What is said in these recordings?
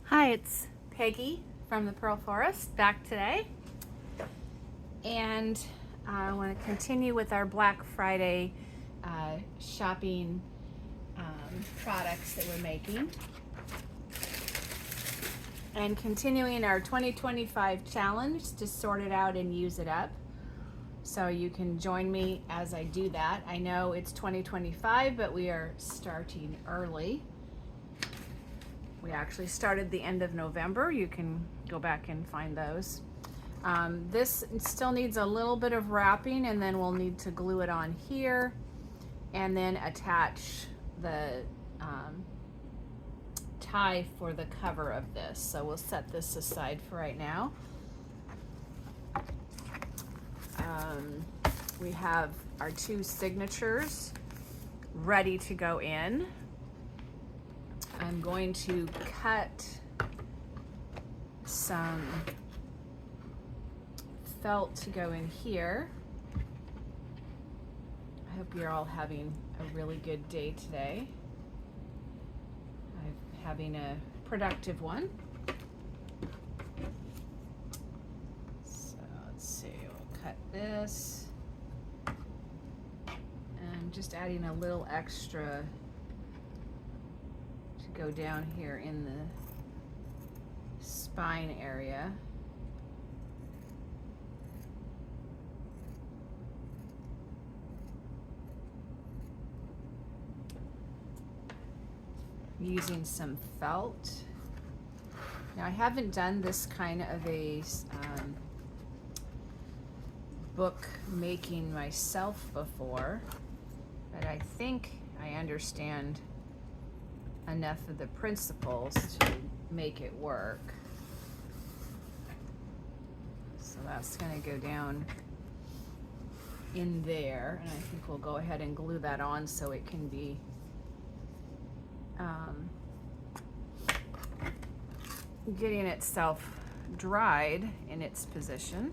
Hi, it's Peggy from the Pearl Forest back today, and I want to continue with our Black Friday shopping products that we're making, and continuing our 2025 challenge to sort it out and use it up. So you can join me as I do that. I know it's 2025, but we are starting early. We actually started the end of November. You can go back and find those. This still needs a little bit of wrapping, and then we'll need to glue it on here and then attach the tie for the cover of this. So we'll set this aside for right now. We have our two signatures ready to go in. I'm going to cut some felt to go in here. I hope you're all having a really good day today. I'm having a productive one. So let's see, we'll cut this. And just adding a little extra to go down here in the spine area. Using some felt. Now I haven't done this kind of a book making myself before, but I think I understand enough of the principles to make it work. So that's going to go down in there, and I think we'll go ahead and glue that on so it can be getting itself dried in its position.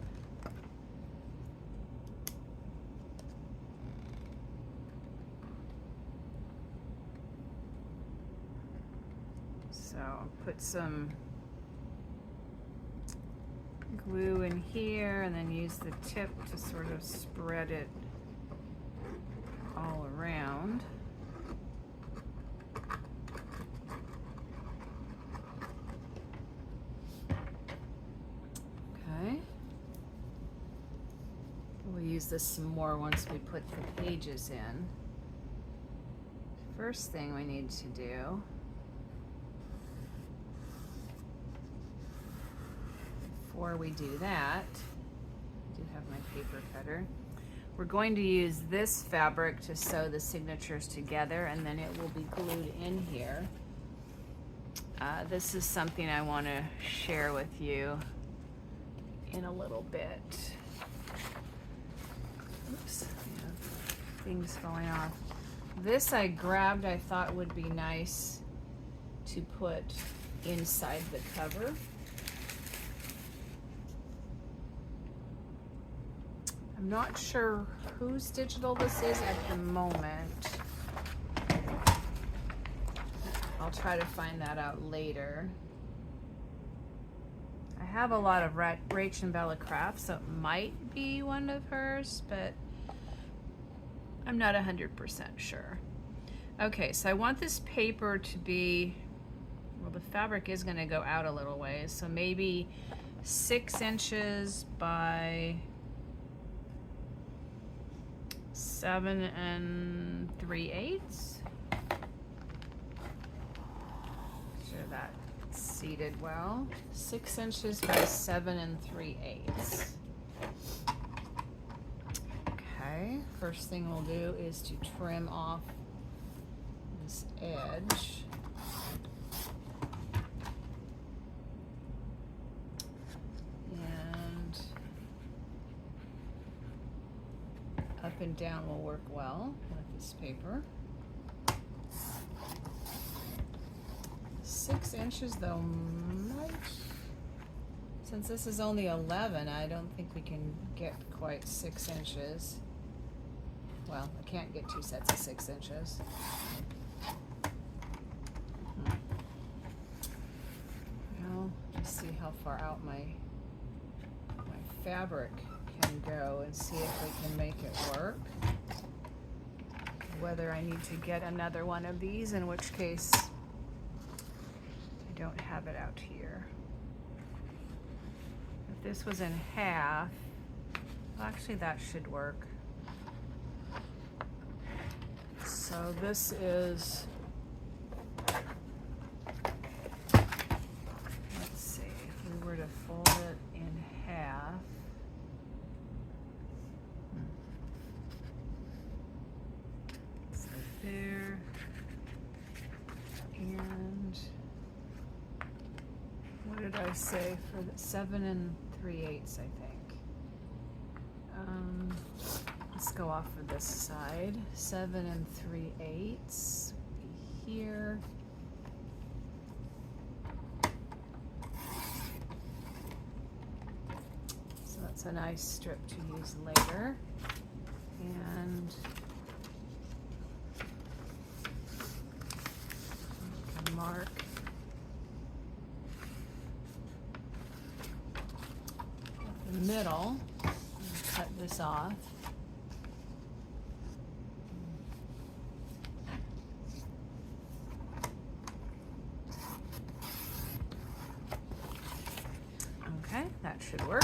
So put some glue in here and then use the tip to sort of spread it all around. Okay. We'll use this some more once we put the pages in. First thing we need to do before we do that, I do have my paper cutter. We're going to use this fabric to sew the signatures together, and then it will be glued in here. This is something I want to share with you in a little bit. Oops, I have things falling off. This I grabbed, I thought would be nice to put inside the cover. I'm not sure whose digital this is at the moment. I'll try to find that out later. I have a lot of Rach and Bella crafts, so it might be one of hers, but I'm not 100% sure. Okay, so I want this paper to be, well, the fabric is going to go out a little ways, so maybe 6 inches by 7 3/8. Sure that seated well. 6 inches by 7 3/8. Okay, first thing we'll do is to trim off this edge. And up and down will work well with this paper. 6 inches though might, since this is only 11, I don't think we can get quite 6 inches. Well, I can't get 2 sets of 6 inches. see how far out my fabric can go and see if we can make it work. Whether I need to get another one of these, in which case I don't have it out here. If this was in half, well, actually that should work. So this is, let's see, if we were to fold it in half, so there, and what did I say for the 7 3/8, I think. Let's go off of this side. 7 3/8 be here. So that's a nice strip to use later. And we can mark the middle and cut this off. Okay, that should work.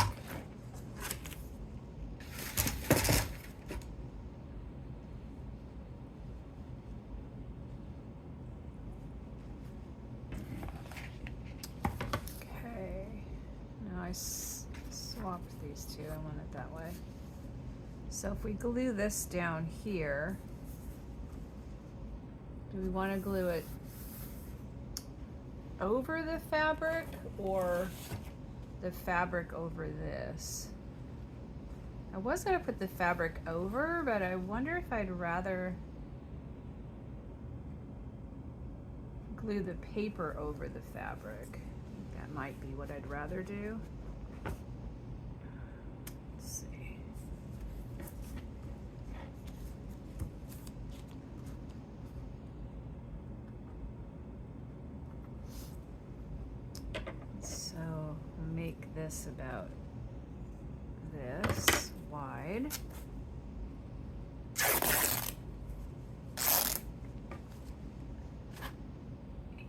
Okay, now I swapped these two. I want it that way. So if we glue this down here, do we want to glue it over the fabric or the fabric over this? I was going to put the fabric over, but I wonder if I'd rather glue the paper over the fabric. I think that might be what I'd rather do. Let's see. So make this about this wide.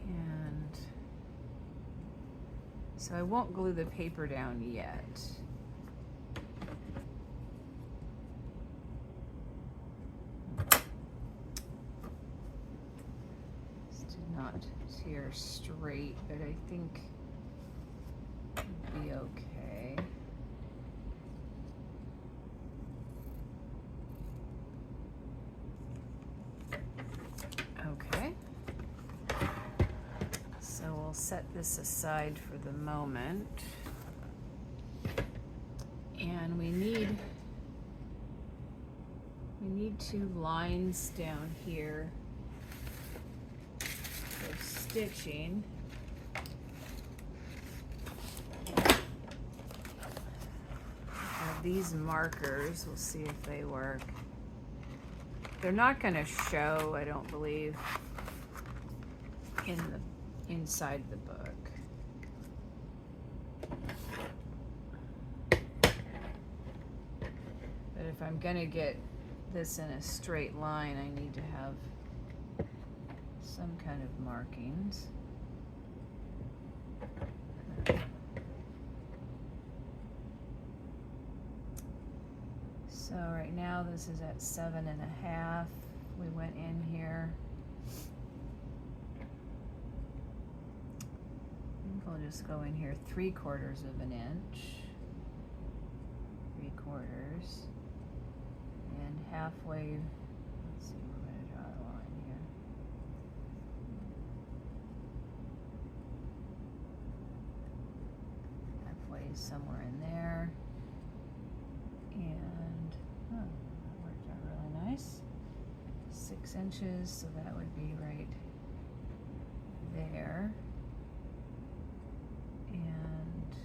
And so I won't glue the paper down yet. This did not tear straight, but I think it'll be okay. Okay. So we'll set this aside for the moment. And we need 2 lines down here for stitching. These markers, we'll see if they work. They're not going to show, I don't believe, in the inside the book. But if I'm going to get this in a straight line, I need to have some kind of markings. So right now this is at 7.5. We went in here. I think I'll just go in here 3/4 of an inch. 3/4. And halfway, let's see, we're going to draw a line here. Halfway is somewhere in there. And that worked out really nice. 6 inches, so that would be right there. And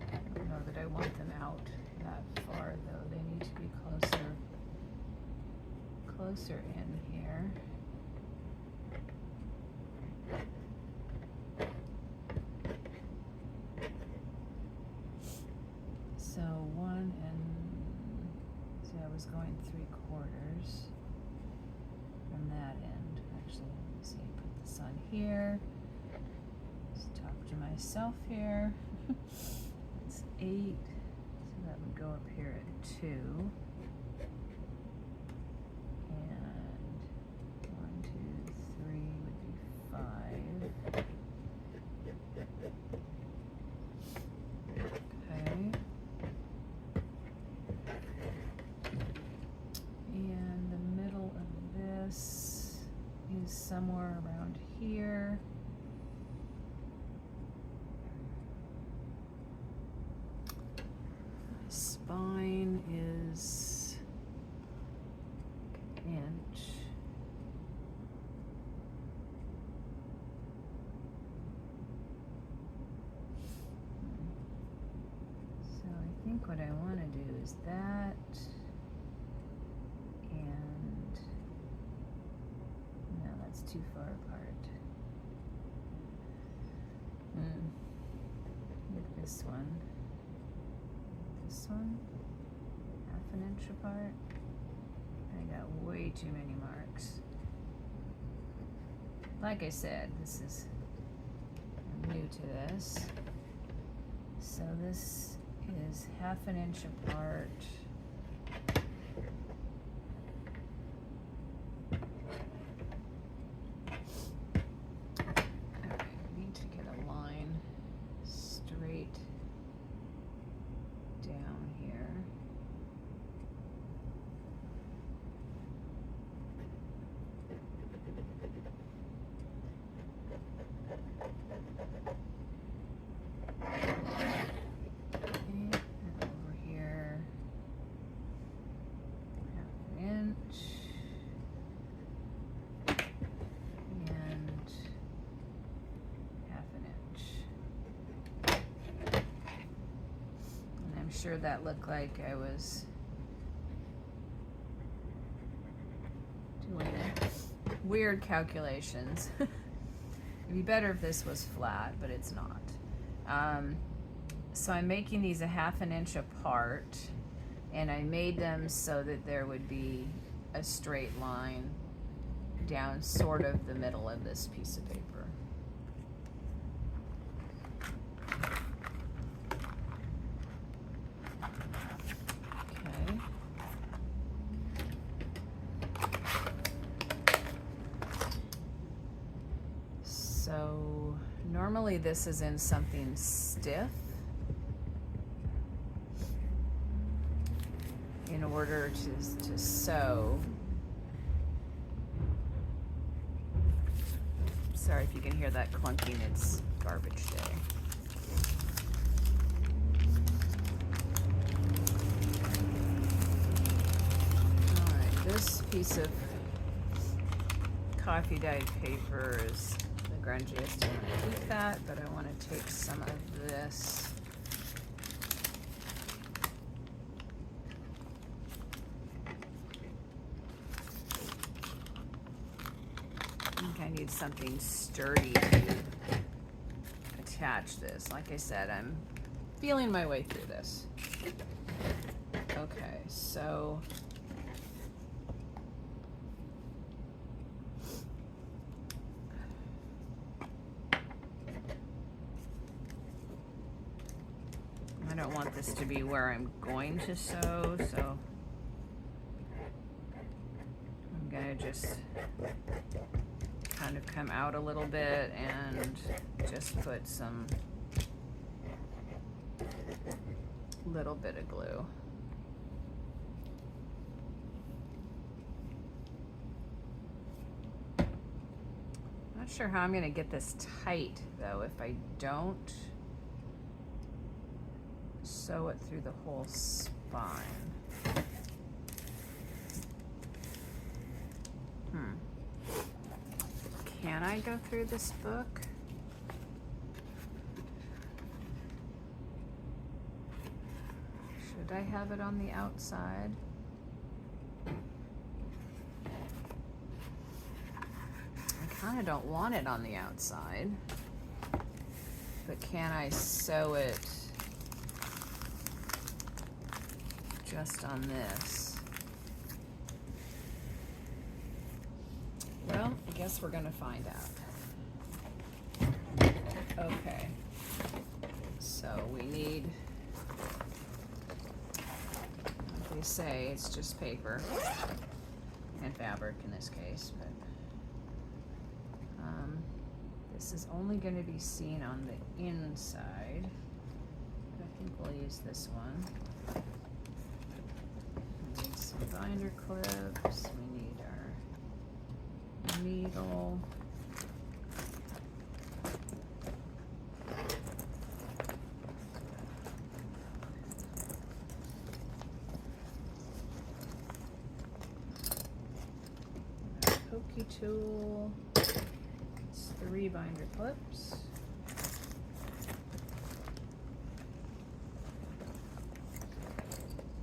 I don't know that I want them closer in here. So 1 and, see, I was going 3/4 from that end. Actually, let me see, put this on here. Just talk to myself here. It's 8, so that would go up here at 2. And 1, 2, 3 would be 5. Okay. And the middle of this is somewhere around here. Spine is an inch. So I think what I want to do is that, and no, that's too far apart. Get this one. This one, 1/2 inch apart. I got way too many marks. Like I said, this is, I'm new to this. So this is 1/2 inch apart. Alright, I need to get a line straight down here. And over here, 1/2 inch. And 1/2 inch. And I'm sure that looked like I was doing weird calculations. It'd be better if this was flat, but it's not. So I'm making these 1/2 inch apart, and I made them so that there would be a straight line down sort of the middle of this piece of paper. Okay. So normally this is in something stiff in order to sew. Sorry if you can hear that clunking, it's garbage day. Alright, this piece of coffee dyed paper is the grungiest. I want to keep that, but I want to take some of this. I think I need something sturdy to attach this. Like I said, I'm feeling my way through this. Okay, so I don't want this to be where I'm going to sew, so I'm gonna just kind of come out a little bit and just put some little bit of glue. Not sure how I'm gonna get this tight though if I don't sew it through the whole spine. Can I go through this book? Should I have it on the outside? kind of don't want it on the outside, but can I sew it just on this? Well, I guess we're gonna find out. Okay, so we need, like they say, it's just paper and fabric in this case, but this is only going to be seen on the inside. I think we'll use this one. We need some binder clips. We need our needle. Pokey tool. It's 3 binder clips.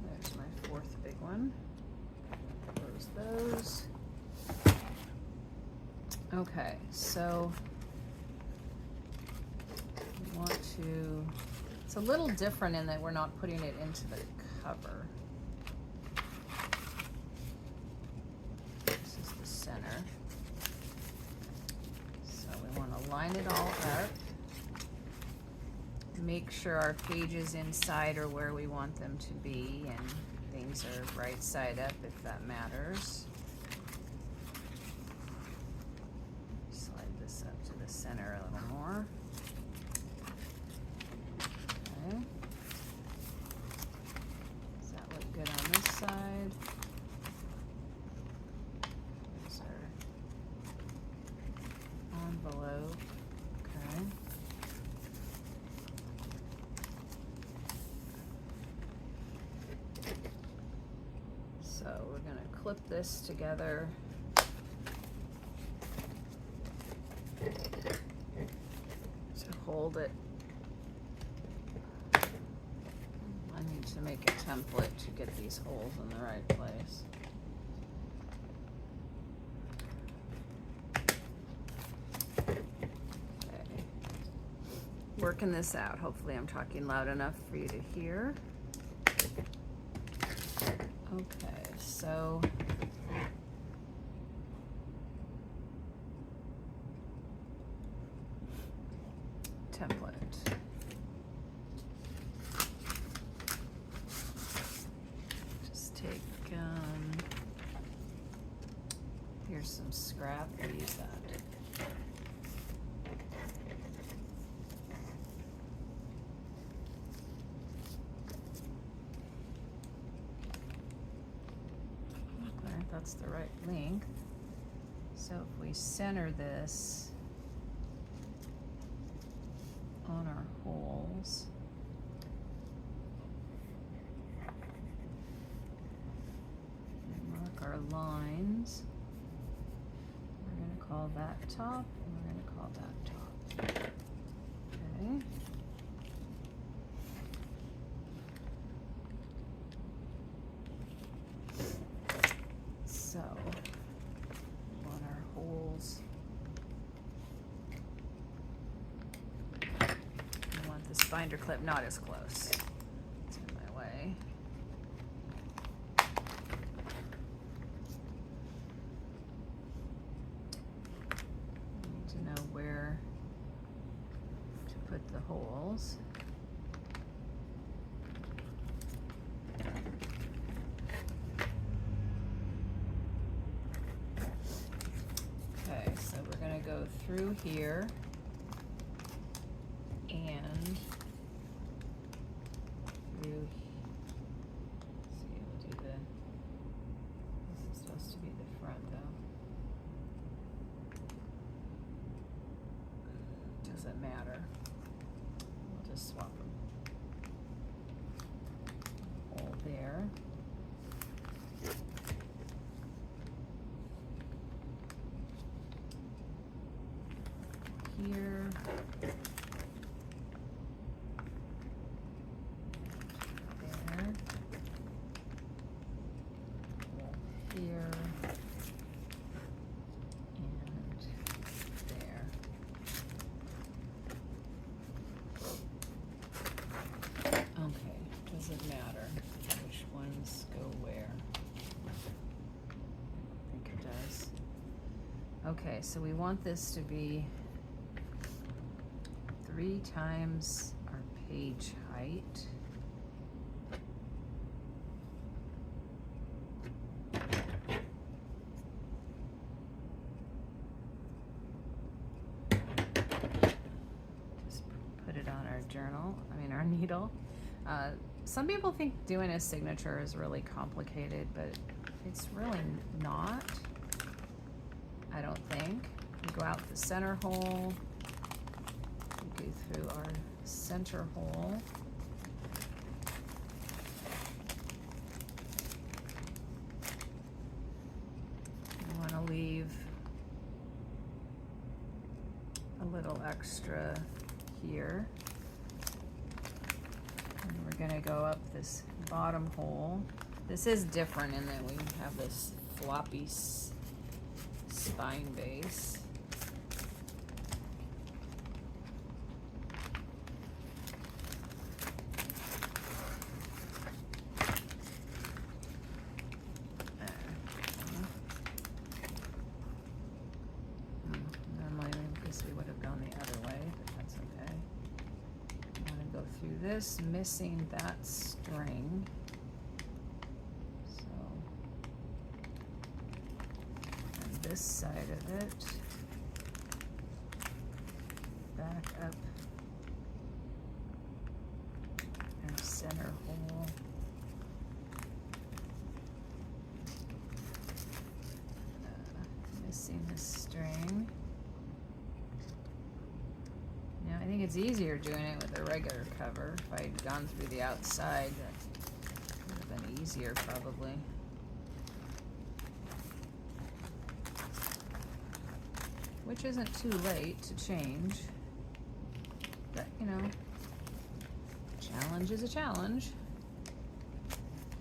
There's my 4th big one. Close those. Okay, so we want to, it's a little different in that we're not putting it into the cover. Line it all up. Make sure our pages inside are where we want them to be and things are right side up if that matters. Slide this up to the center a little more. Okay. Does that look good on this side? There's our envelope. So we're going to clip this together to hold it. I need to make a template to get these holes in the right place. Okay. Working this out. Hopefully I'm talking loud enough for you to hear. Okay, so template. Just take, here's some scrap, we'll use that. That's the right length. So if we center this on our holes, and mark our lines, we're going to call that top, and we're going to call that top. Okay. So, we want our holes. I want this binder clip not as close. It's in my way. I need to know where to put the holes. Go through here and through, let's see, we'll do the, this is supposed to be the front though. Doesn't matter. We'll just swap them. Hole there. Here, there, here, and doesn't matter which ones go where. I think it does. Okay, so we want this to be 3 times our page height. Just put it on our journal, our needle. Some people think doing a signature is really complicated, but it's really not, I don't think. We go out the center hole, we go through our center hole. We want to leave a little extra here. And we're going to go up this bottom hole. This is different in that we have this floppy spine base. Normally we would have gone the other way, but that's okay. I'm going to go through this, missing that string. This side of it, back up our center hole, missing the string. Now I think it's easier doing it with a regular cover. If I had gone through the outside, that would have been easier probably. Which isn't too late to change, but challenge is a challenge.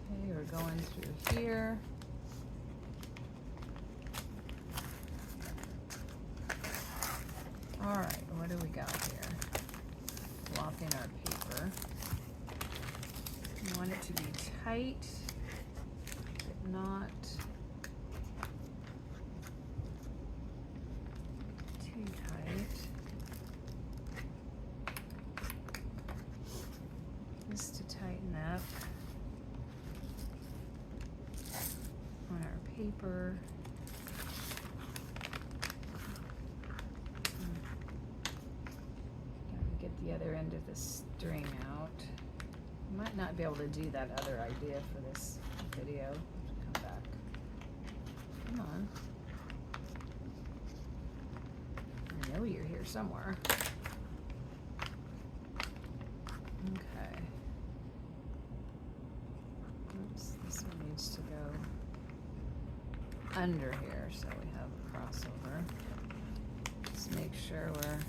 Okay, we're going through here. All right, what do we got here? Flopping our paper. We want it to be tight, but not to tighten up on our paper. Gotta get the other end of the string out. Might not be able to do that other idea for this video. Come back. Come on. I know you're here somewhere. Okay. Oops, this one needs to go under here so we have a crossover. Just make sure we're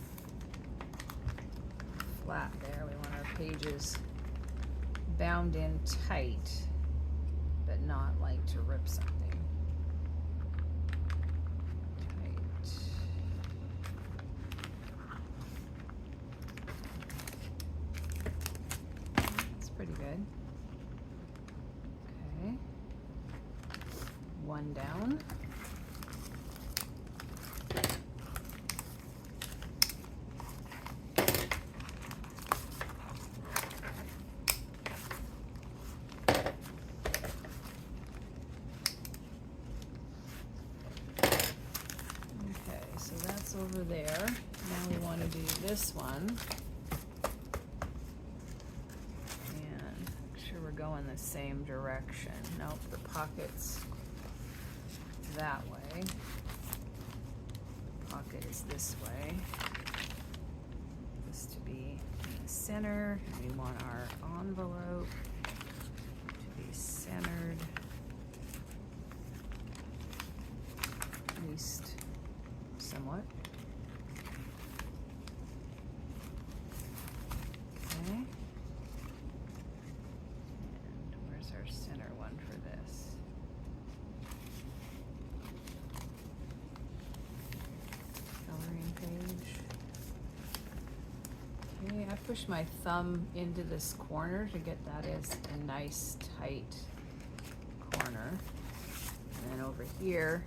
flat there. We want our pages bound in tight, but not like to rip something. Pretty good. Okay. One down. Okay, so that's over there. Now we want to do this one. Going the same direction. Nope, the pocket's that way. The pocket is this way. This to be in the center. We want our envelope to be centered, at least somewhat. Okay. Center one for this. Coloring page. Okay, up push my thumb into this corner to get that as a nice tight corner. And then over here,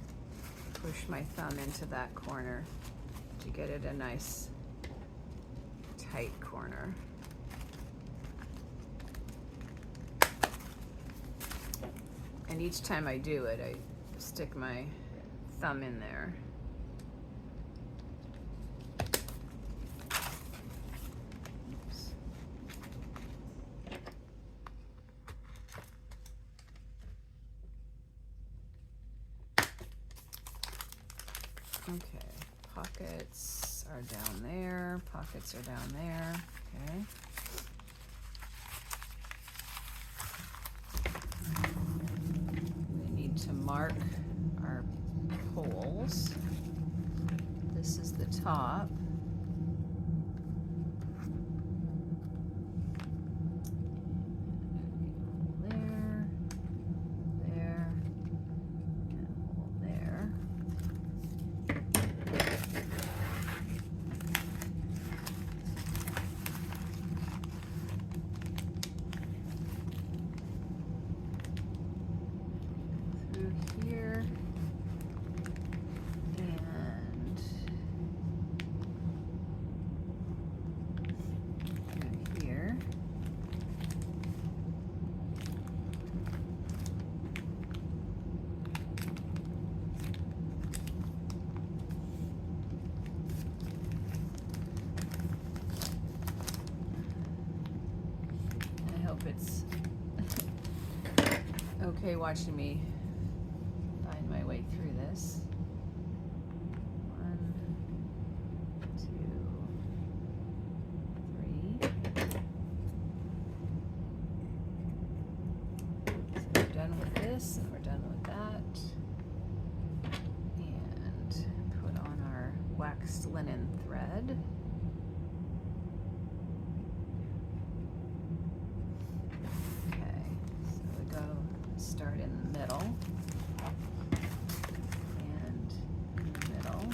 push my thumb into that corner to get it a nice tight corner. And each time I do it, I stick my thumb in there. Oops. Okay, pockets are down there, pockets are down there, okay. We need to mark our poles. This is the top. There, there, and a hole there. Here and through here. I hope it's okay watching me find my way through this. 1, 2, 3. So we're done with this, and we're done with that. And put on our waxed linen thread. Okay, so we go start in the middle. And in the middle.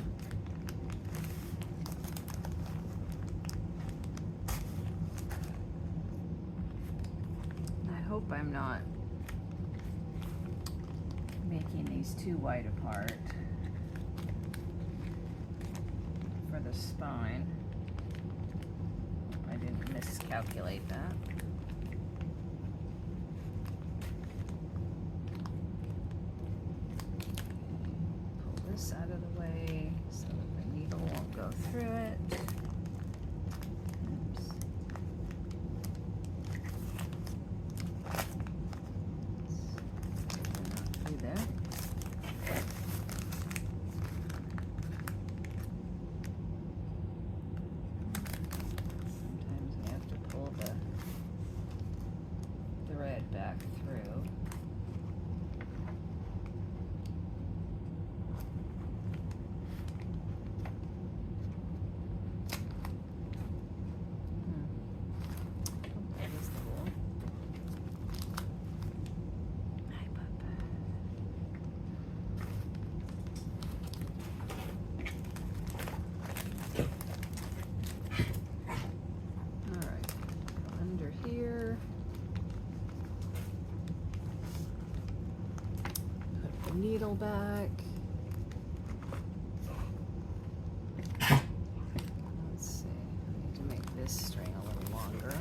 I hope I'm not making these too wide apart for the spine. I didn't miscalculate that. Pull this out of the way so that the needle won't go through it. Oops. Not through there. Sometimes we have to pull the thread back through. That is cool. Hi, Papa. All right, go under here. Put the needle back. Let's see, I need to make this string a little longer.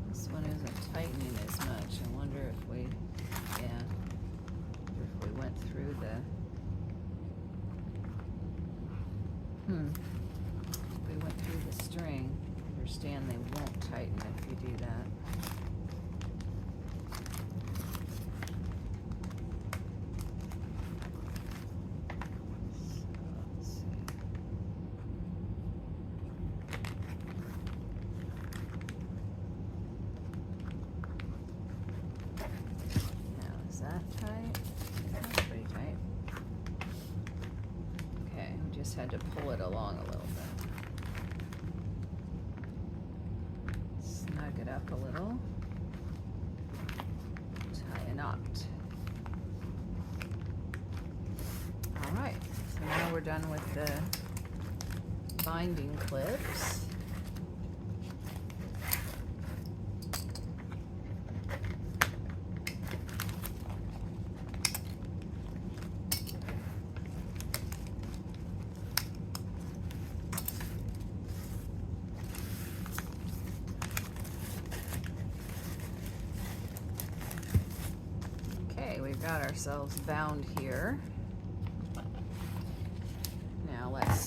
This one isn't tightening as much. I wonder if we, yeah, if we went through the, if we went through the string, understand they won't tighten if you do that. So let's see. Now, is that tight? just had to pull it along a little bit. Snug it up a little. Tie a knot. All right, so now we're done with the binding clips. We've got ourselves bound here. Now let's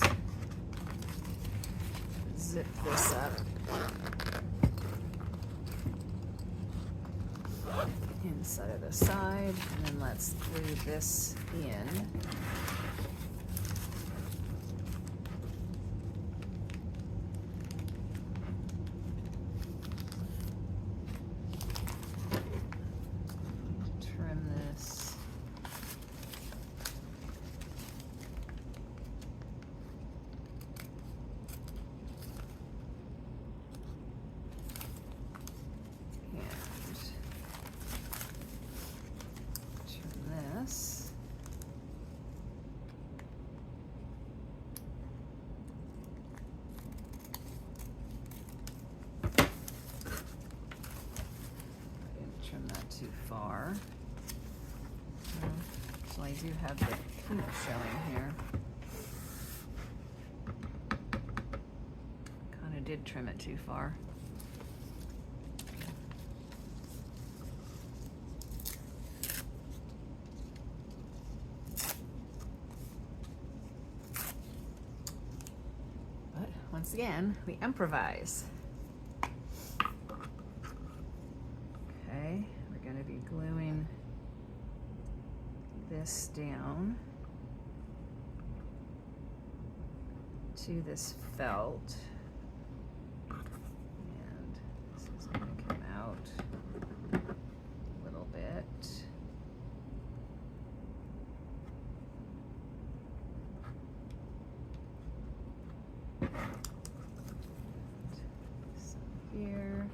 zip this up inside of the side, and then let's glue this in. Too far. So I do have the pink showing here. Kind of did trim it too far. But once again, we improvise. Okay. Going to be gluing this down to this felt, and this is going to come out a little bit. Some here.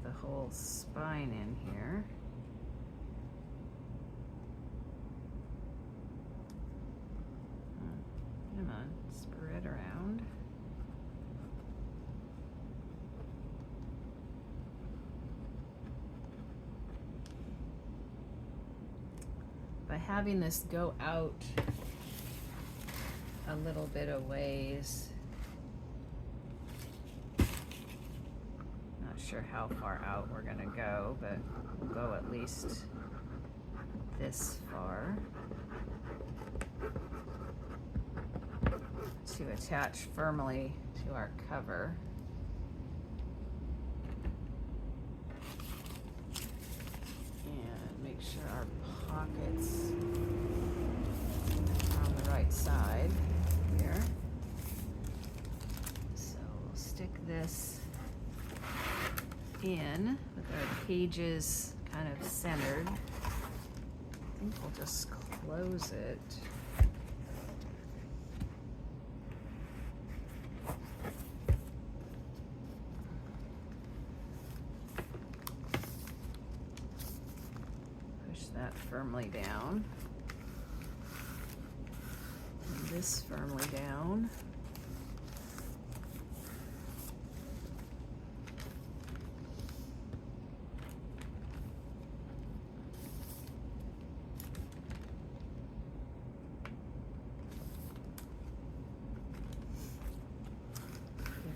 The whole spine in here. Come on, spread around. By having this go out a little bit of ways, sure how far out we're going to go, but we'll go at least this far to attach firmly to our cover. And make sure our pockets are on the right side here. So we'll stick this in with our pages kind of centered. I think we'll just close it. Push that firmly down. And this firmly down.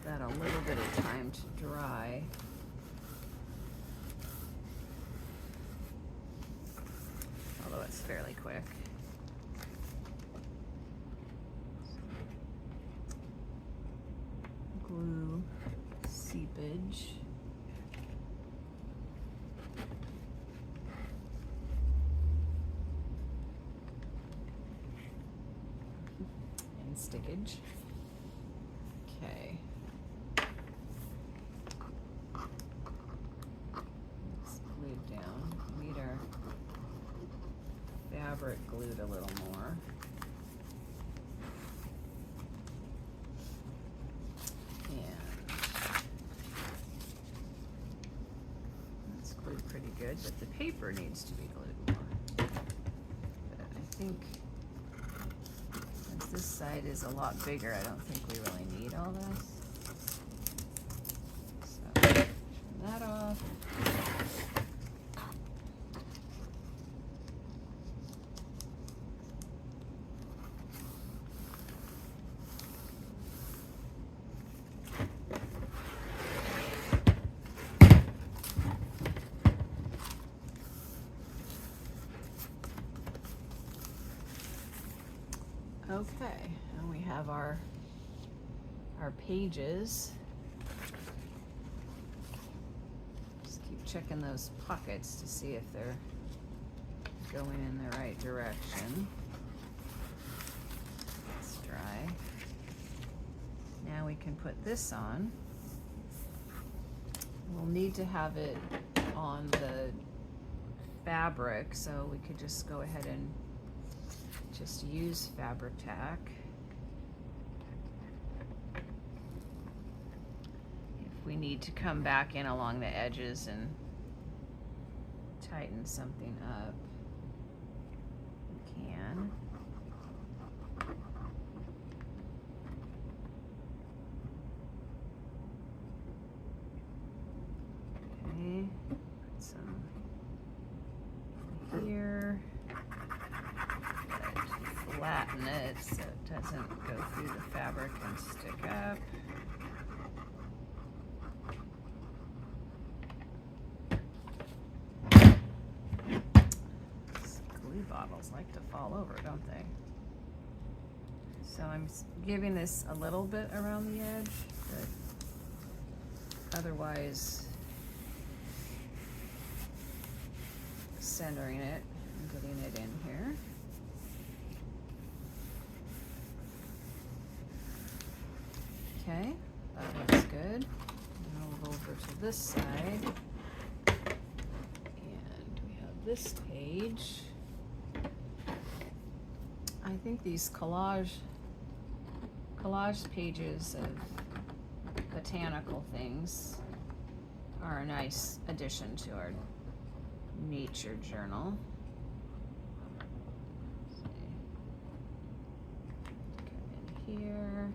That a little bit of time to dry. Although it's fairly quick. Glue, seepage. And stickage. Okay. It's glued down. We need our fabric glued a little more. Pretty good, but the paper needs to be glued more. But I think since this side is a lot bigger, I don't think we really need all this. So turn that off. Okay, and we have our pages. Just keep checking those pockets to see if they're going in the right direction. It's dry. Now we can put this on. We'll need to have it on the fabric, so we could just go ahead and just use fabric tack. If we need to come back in along the edges and tighten something up, we can. Okay, put some here. Flatten it so it doesn't go through the fabric and stick up. These glue bottles like to fall over, don't they? So I'm giving this a little bit around the edge, but otherwise centering it and getting it in here. Okay, that looks good. Now we'll go over to this side. And we have this page. I think these collage pages of botanical things are a nice addition to our nature journal. Come in here.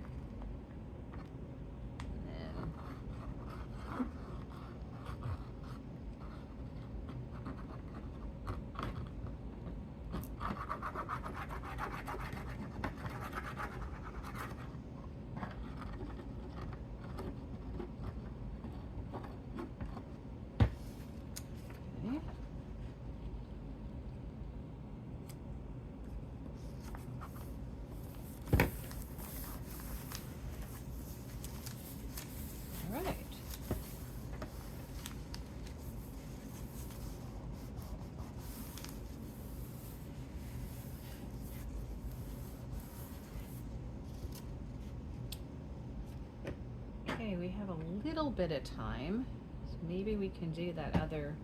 Okay, we have a little bit of time, so maybe we can do that other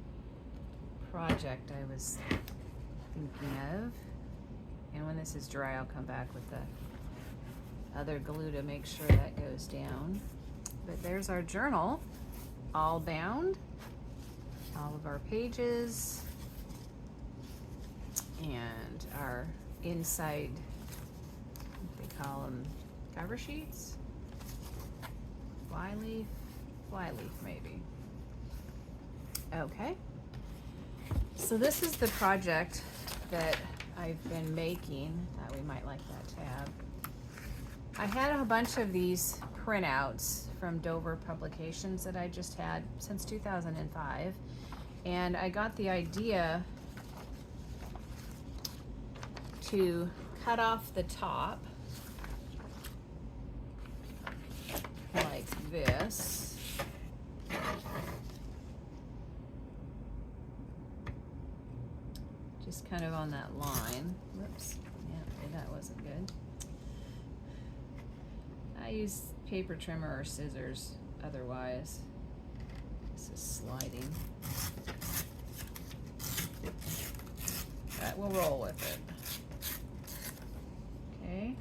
project I was thinking of. And when this is dry, I'll come back with the other glue to make sure that goes down. But there's our journal, all bound, all of our pages, and our inside, what they call them, cover sheets? Flyleaf maybe. Okay, so this is the project that I've been making. Thought we might like that tab. I had a bunch of these printouts from Dover Publications that I just had since 2005, and I got the idea to cut off the top like this just kind of on that line. Whoops, yeah, okay, that wasn't good. I use paper trimmer or scissors otherwise. This is sliding. Alright, we'll roll with it. Okay.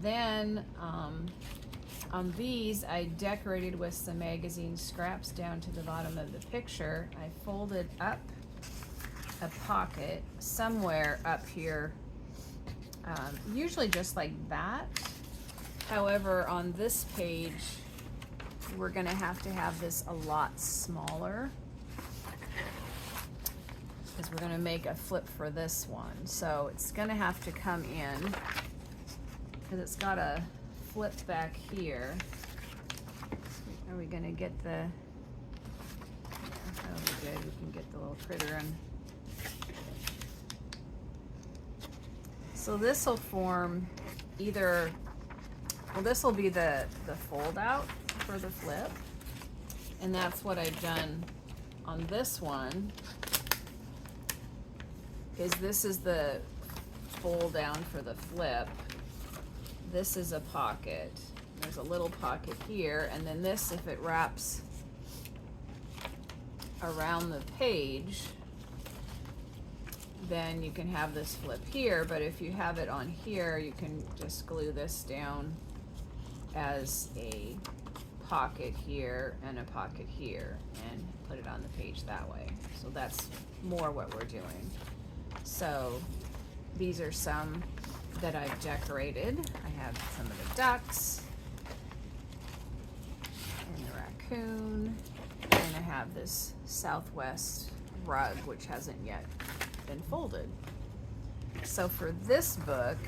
Then on these, I decorated with some magazine scraps down to the bottom of the picture. I folded up a pocket somewhere up here, usually just like that. However, on this page, we're gonna have to have this a lot smaller because we're gonna make a flip for this one. So it's gonna have to come in because it's got a flip back here. Are we gonna get the, yeah, that'll be good. We can get the little critter in. So this will form either, well, this will be the fold out for the flip. And that's what I've done on this one, is this is the fold down for the flip. This is a pocket. There's a little pocket here, and then this, if it wraps around the page, then you can have this flip here, but if you have it on here, you can just glue this down as a pocket here and a pocket here and put it on the page that way. So that's more what we're doing. So these are some that I've decorated. I have some of the ducks and the raccoon, and I have this Southwest rug which hasn't yet been folded. So for this book,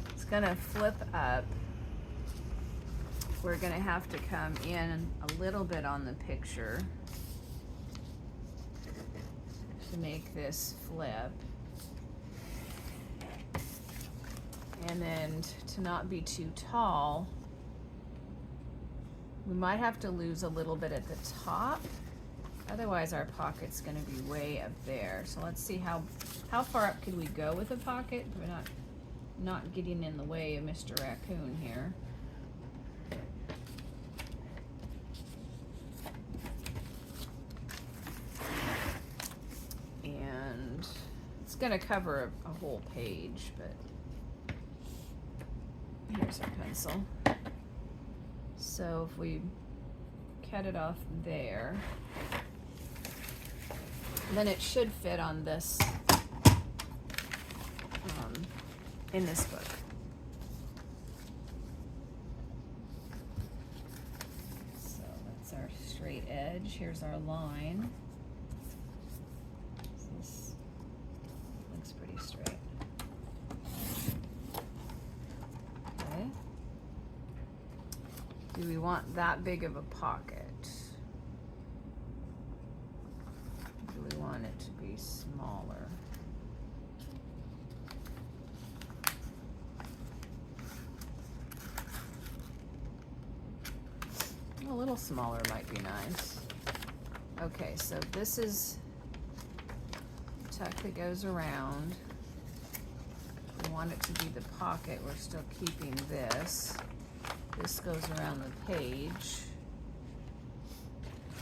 it's gonna flip up. We're gonna have to come in a little bit on the picture to make this flip. And then to not be too tall, we might have to lose a little bit at the top. Otherwise our pocket's gonna be way up there. So let's see how far up could we go with a pocket. We're not getting in the way of Mr. Raccoon here. And it's gonna cover a whole page, but here's our pencil. So if we cut it off there, then it should fit on this, in this book. So that's our straight edge. Here's our line. So this looks pretty straight. Okay. Do we want that big of a pocket? Do we want it to be smaller? A little smaller might be nice. Okay, so this is tuck that goes around. We want it to be the pocket. We're still keeping this. This goes around the page.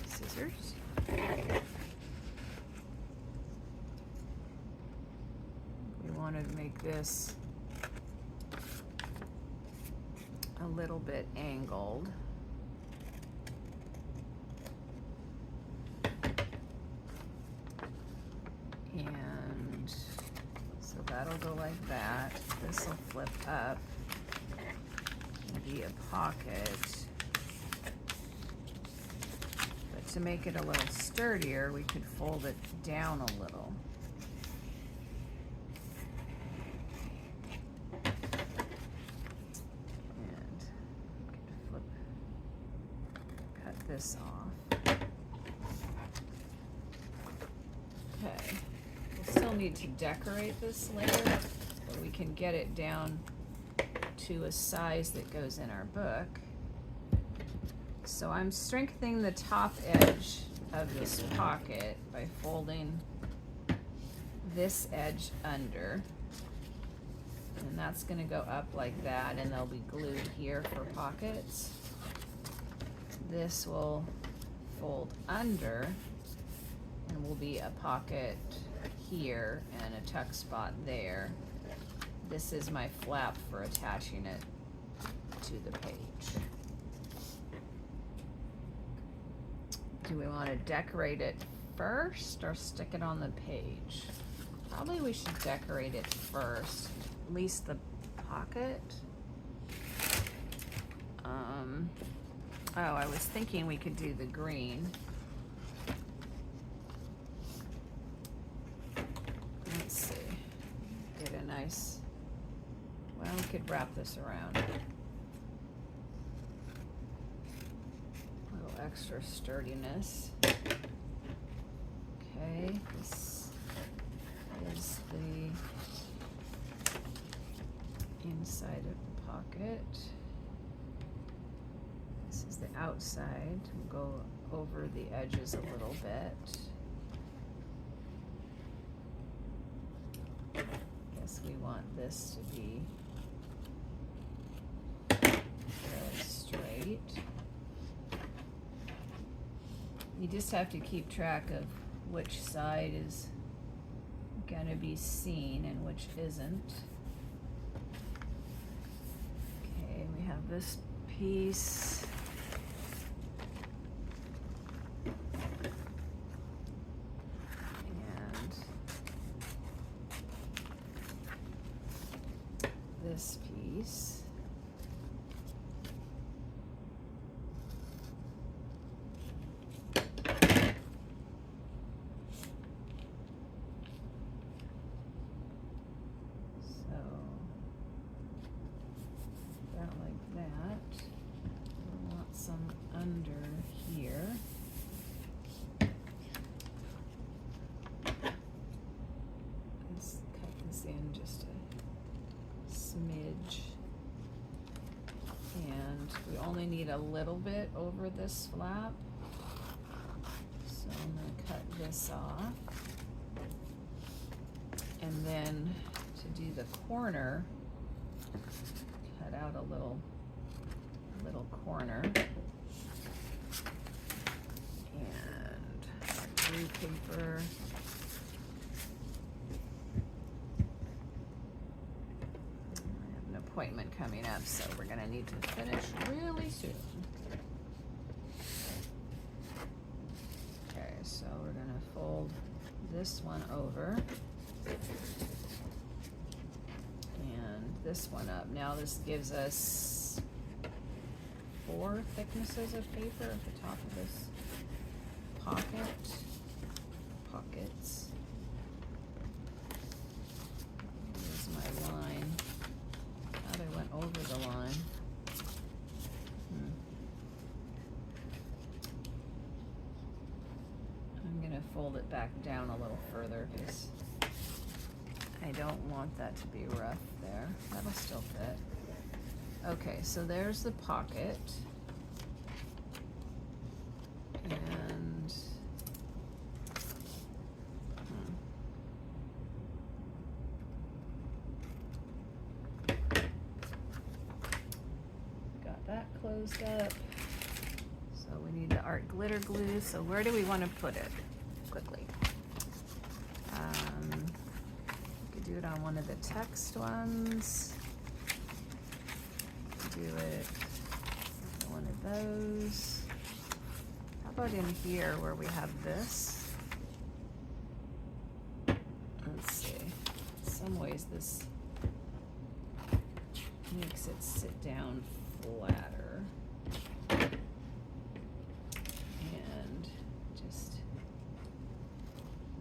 Scissors. We want to make this a little bit angled. And so that'll go like that. This will flip up and be a pocket. But to make it a little sturdier, we could fold it down a little. And we could cut this off. Okay. Still need to decorate this layer, but we can get it down to a size that goes in our book. So I'm strengthening the top edge of this pocket by folding this edge under. And that's gonna go up like that, and they'll be glued here for pockets. This will fold under and will be a pocket here and a tuck spot there. This is my flap for attaching it to the page. Do we want to decorate it first or stick it on the page? Probably we should decorate it first, at least the pocket. Oh, I was thinking we could do the green. Let's see, get a nice, well, we could wrap this around. A little extra sturdiness. Okay, this is the inside of the pocket. This is the outside. We'll go over the edges a little bit. Guess we want this to be fairly straight. You just have to keep track of which side is gonna be seen and which isn't. Okay, we have this piece. And this piece. Under here. Let's cut this in just a smidge. And we only need a little bit over this flap. So I'm going to cut this off. And then to do the corner, cut out a little corner. Blue paper. I have an appointment coming up, so we're gonna need to finish really soon. Okay, so we're gonna fold this one over and this one up. Now this gives us 4 thicknesses of paper at the top of this pockets. Here's my line. Thought I went over the line. I'm gonna fold it back down a little further because I don't want that to be rough there. That'll still fit. Okay, so there's the pocket. Closed up. So we need the art glitter glue. So where do we want to put it? Quickly. We could do it on one of the text ones. Do it on one of those. How about in here where we have this? Let's see. In some ways this makes it sit down flatter. And just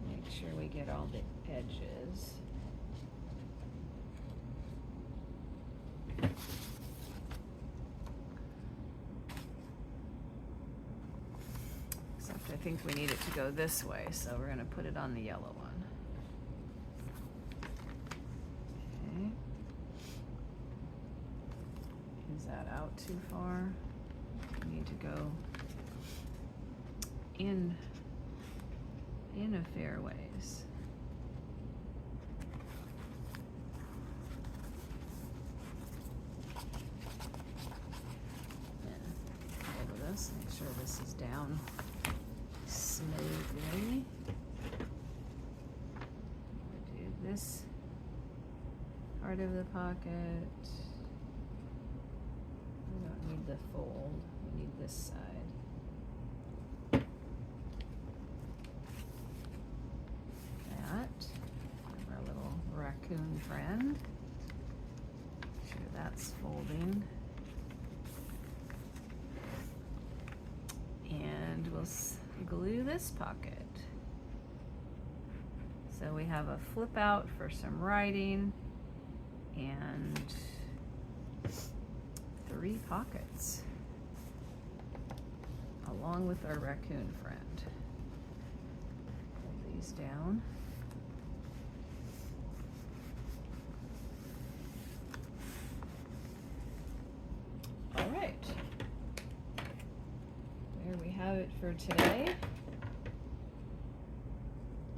make sure we get all the edges. Except I think we need it to go this way, so we're going to put it on the yellow one. Okay. Is that out too far? We need to go in in a fairways. Over this, make sure this is down smoothly. Do this part of the pocket. We don't need the fold, we need this side. That, our little raccoon friend. Make sure that's folding. And we'll glue this pocket. So we have a flip out for some writing and 3 pockets along with our raccoon friend. Pull these down. All right. There we have it for today.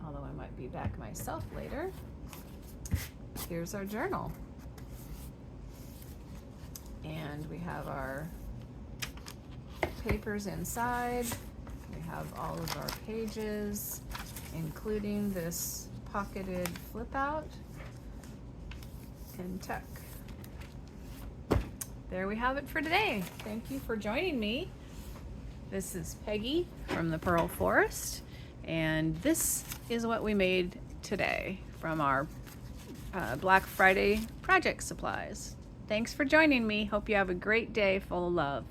Although I might be back myself later. Here's our journal. And we have our papers inside. We have all of our pages, including this pocketed flip out and tuck. There we have it for today. Thank you for joining me. This is Peggy from the Pearl Forest, and this is what we made today from our Black Friday project supplies. Thanks for joining me. Hope you have a great day full of love.